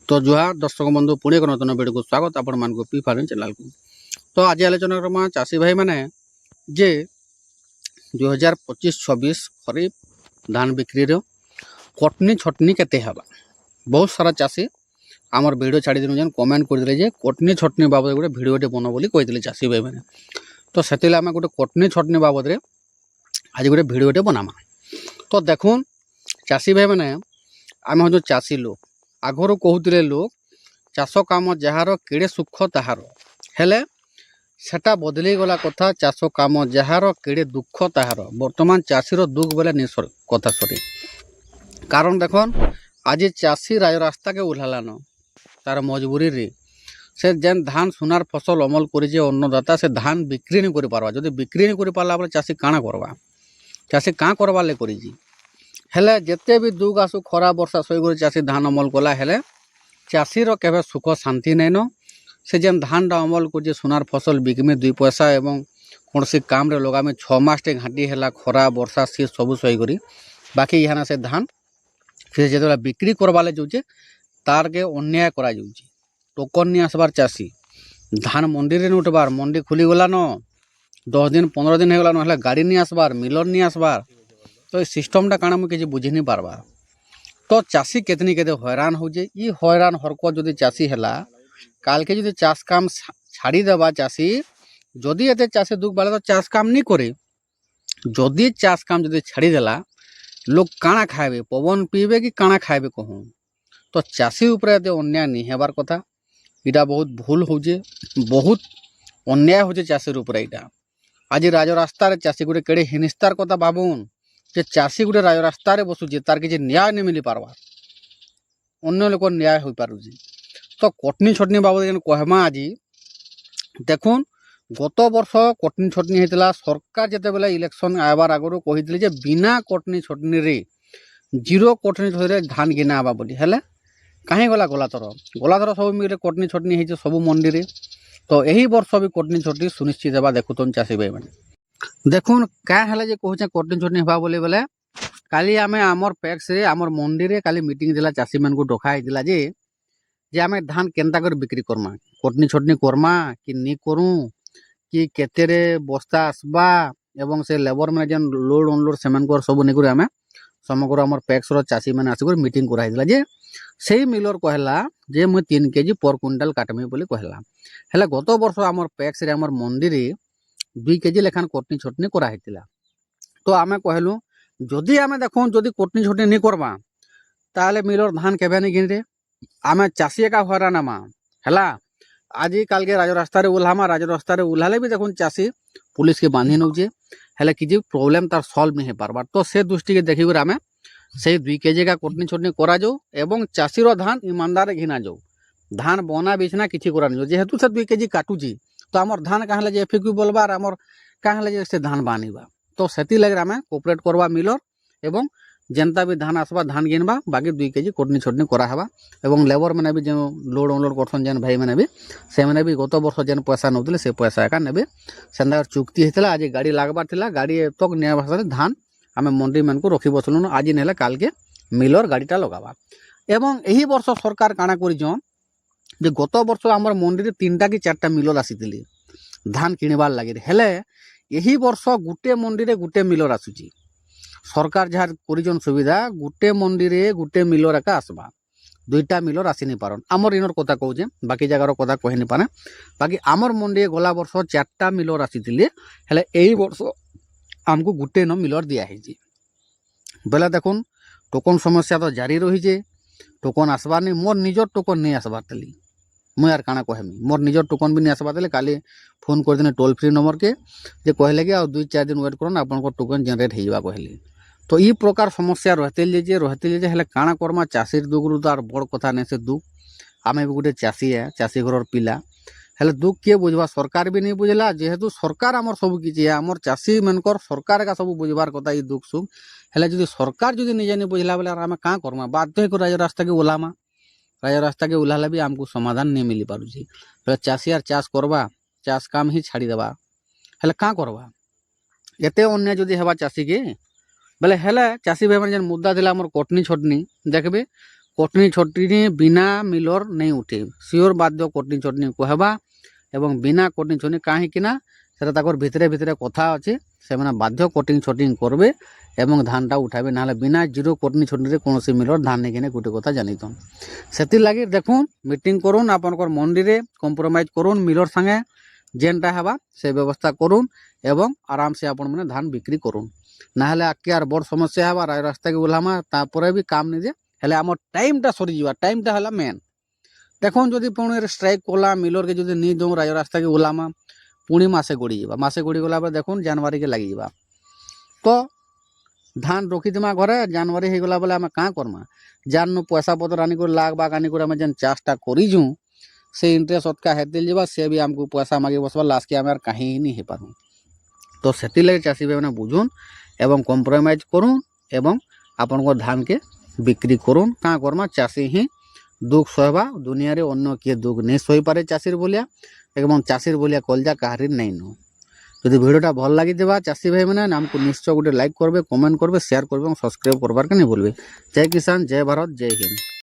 तो जुहार दर्शक बंधु पुणे एक नूतन वीडियो को स्वागत आपण मान पी फार्मिंग चैनल को। तो आज आलोचना करमा चाषी भाई मैंने जे 2025-26 खरीफ धान बिक्री कटनी छटनी केते हवा। बहुत सारा चाषी आमर वीडियो छाड़ी दिन जेन कमेंट करदे जे कटनी छटनी बाबद गोटे वीडियोटे बन बोली कही चाषी भाई मैंने। तो से आम गोटे कटनी छटनी बाबद रे आज गोटे वीडियोटे बनामा। तो देखुन चाषी भाई मैंने आम हूँ चाषी लोग आगरू कहते लोग चाष काम जार केड़े सुख ताहार हेले सेटा बदली गला कथा। चाष काम जार केड़े दुख ताहार बर्तमान चाषीर दुख बोले नहीं कथा सरी। कारण देखन आज चाषी राज रास्ता के उल्हालान तार मजबूरी रे से जेन धान सुनार फसल अमल कर अन्नदाता से धान बिक्री नहीं कर पारबा। जदि बिक्री नहीं कर पारला बोले चाषी काଣା करवा। चाषी काँ करवार ले करी हेले जेते भी दुख आसु खरा वर्षा सही चाषी धान अमल कला हेले चाषीर केवे सुख शांति नैन। से जेन धान टा अमल कर सुनार फसल बिकमी 2 पैसा एवं कौन सी काम रे लगामी 6 मास टे घाटी है खरा वर्षा सी सब सही करी बाकी यहाँ से धान फिर जो बिक्री करवाले जाऊे तार के अन्याय करा टोकन नहीं आसबार चाषी धान मंडी रे उठबार मंडी खुली गला न 10 दिन 15 दिन होगला ना गाड़ी नहीं आसबार मिलर नहीं आसबार। तो ये सिस्टमटा काଣା मुझे किसी बुझी नहीं पारबार। तो चाषी केतनी केते हैरान हो हैरान हरकत जदि चाषी है काल के जो चाष काम छाड़ी देवा चाषी जदि एते चाषी दुख बाले तो चाष काम नहीं करे। जदि चाष काम जदि छाड़ी देला लोग काଣା खाए पवन पीबे कि काଣା खाए कहूँ। तो चाषी उपरे एते अन्याय नहीं हेबार कथा। इटा बहुत भूल हो बहुत अन्याय हो चाषीर उपरे। इटा आज राज रास्तार चाषी गोटे केड़े हिनिस्तार कथा भाबुन जे चाषी गोटे राज रास्तार बसुचे तार किसी न्याय नहीं मिली पारवा अन्य लोक न्याय हो पारुची। तो कटनी छटनी बाबद कहमा आज देखुन गत वर्ष कटनी छटनी होता सरकार जिते बेले इलेक्शन आबार आगु कही बिना कटनी छटनी रे 0 कटनी छटनी धान गिना हवा बोली हेले कहीं गला गलाथर सब मिले कटनी छटनी होती सब मंडी रे। तो यही वर्ष भी कटनी छटनी सुनिश्चित होगा देखुन चाषी भाई मैंने देखुन क्या है कहूँ कटनी छटनी हवा बोले बोले काली आमे आमर पैक्स रे आमर मंडी रे काली मीटिंग दिला चाषी मान को डकाई दिला जे आमे धान केनता कर बिक्री करमा कटनी छटनी करमा कि नहीं करूँ कि केते रे बस्ता आसबा एवं से लेबर मैंने जेन लोड अनलोड से सब नहीं आमे समग्र आमर पैक्स रो चाषी मैंने आसिक मीटिंग कराई दिला जे से मिलर कहला जे मुई 3 केजी पर क्विंटाल काटमी बोली कहला हेले गत वर्ष आमर पैक्स रे आमर मंडी रे 2 केजी लेखान कटनी छटनी कराई दिला। तो आमे कहलु जदि आमे देखो जदि कटनी छटनी नहीं करबा ताले मिलर धान केबे नहीं गिन रे आमे चाषी एका हैरान आमा हैला। आज काल के राज रास्ता रे उल्हामा राज रास्ता रे उल्हाले भी देखो चाषी पुलिस के बांधी नौचे हेले किसी प्रॉब्लम तार सॉल्व नहीं पारबार। तो से दृष्टि के देखी आमे से 2 केजी का कटनी छटनी करा जाऊ एवं चाषीर धान ईमानदार घिना जाऊ धान बना बेचना किसी करा नहीं जेहेतु से 2 केजी काटुची तो आमर धान कहाँ जे एफिक्यू बोलबार आमर कहाँ से धान बानिबा। तो से लगे आम कोऑपरेट करवा मिलर एवं जेनता भी धान आसबा धान गिनबा बाकी 2 केजी कटनी छटनी करावा एवं लेबर मैंने भी जो लोड अनलोड करसन जेन भाई मैंने भी से मैंने भी गत वर्ष जेन पैसा नौले से पैसा एका नेबे से चुक्ति होता। आज गाड़ी लागबार थिला गाड़ी तक निया भाषा धान आम मंडी मान को रखी बसलुन आज नेले काल के मिलर गाड़ीटा लगावा। एवं यही वर्ष सरकार काଣା करिजन जे गत वर्ष आमर मंडी रे 3टा कि 4टा मिलर आसीतिले धान किणबार लगे हेले यही वर्ष गुटे मंडी रे गुटे मिलर आसुची सरकार जहाँ करिजन सुविधा गुटे मंडी रे गुटे मिलर एका आसबा 2टा मिलर आसी नहीं पारन। आमर इनर कथा कहूचे बाकी जगार कथा कही नहीं पारे बाकी आमर मंडी गला वर्ष 4टा मिलर आसीतिले हेले एही वर्ष आमको गुटे न मिलर दिया है बेला देखुन टोकन समस्या तो जारी रही टोकन आसबार नहीं मोर निजर टोकन नहीं आसबार तली मुझे यार काଣା कहमी मोर निजर टोकन भी नहीं आसबार तले काली फोन कर देने टोल फ्री नंबर के जे कहले कि आ 2-4 दिन वेट करन आपन टोकन जनरेट होगा कहले। तो ये प्रकार समस्या रहते जे हेले काଣା करमा चाषीर दुख रू तो आर बड़ कथा नहीं से दुख आमे भी गोटे चाषी है चाषी घर पिला हेले दुख किए बुझवा सरकार भी नहीं बुझला जेहेतु सरकार आमर सब किसी आमर चाषी मनकर सरकार का सब बुझबार कथा ये दुख सुख हेले जदि सरकार जदि निजे नहीं बुझला बेले आम क्या करमा बाध्य राज रास्ता के ओह्लामा राज रास्ता के ओह्लाले भी आमको समाधान नहीं मिली पारुची बेले चाषी आर चाष करवा चाष काम ही छाड़ी देवा हेले क्या करवा एते अन्याय जदि हेबा चाषी के बेले हेले चाषी भाई जेन मुद्दा दिला आमर कटनी छटनी देखबे कटनी छटनी बिना मिलर नहीं उठे सियोर बाध्य कटनी छटनी कहवा एवं बिना कटनी छटनी कहीं सेटा ताकर भितरे भितरे कथा अच्छे से बाध्य कटिंग छटिंग करबे एवं धानटा उठाबे ना बिना जीरो कटनी छटनी कौन मिलर धान नहीं किने गोटे कथा जानिथन से लगे देखुन मीटिंग करुन आपनकर मंडी रे कंप्रोमाइज करुन मिलर संगे जेनटा हेबा से व्यवस्था करुन एवं आराम से आपण मैंने धान बिक्री करुन ना आगे आर बड़ समस्या हेबा रास्ता के ओह्लामा तापर भी काम नहीं दे हेले आम टाइमटा सरीजा टाइमटा है मेन देखुन जदि पुणी स्ट्राइक कला मिलर के जो नहीं दो रास्ता के ओह्लामा पुणी मसे गड़ी गला देखुन जनवरी के लगी जा तो धान रखीदमा घरे जनवरी हो गला बेले आम क्या करमा जान पैसा पतर आनिक लाख बाग आनिक आम जेन चाषटा करूँ से इंटरेस्ट अटका हेतिल जावा से भी आमको पैसा मागे बसवा लास्ट के आम कहीं नहीं हो पारूँ तो से लगे चाषी भाई मैंने बुझुन एवं कम्प्रोमाइज करुन एवं आपण धान के बिक्री करुन क्या करमा चाषी ही दुख सहबा दुनिया रे अन्य किए दुख नहीं सही पारे चाषीर बोलिया एवं चाषीर बोलिया कलजा कहार नहीं नो যদি ভিডিওটা ভাল লাগি দেবা চাষী ভাই মানে আমको निश्चय गोटे लाइक करबे कमेंट करबे शेयर करबे और सब्सक्राइब करबार के नहीं भूलबे। जय किसान जय भारत जय हिंद।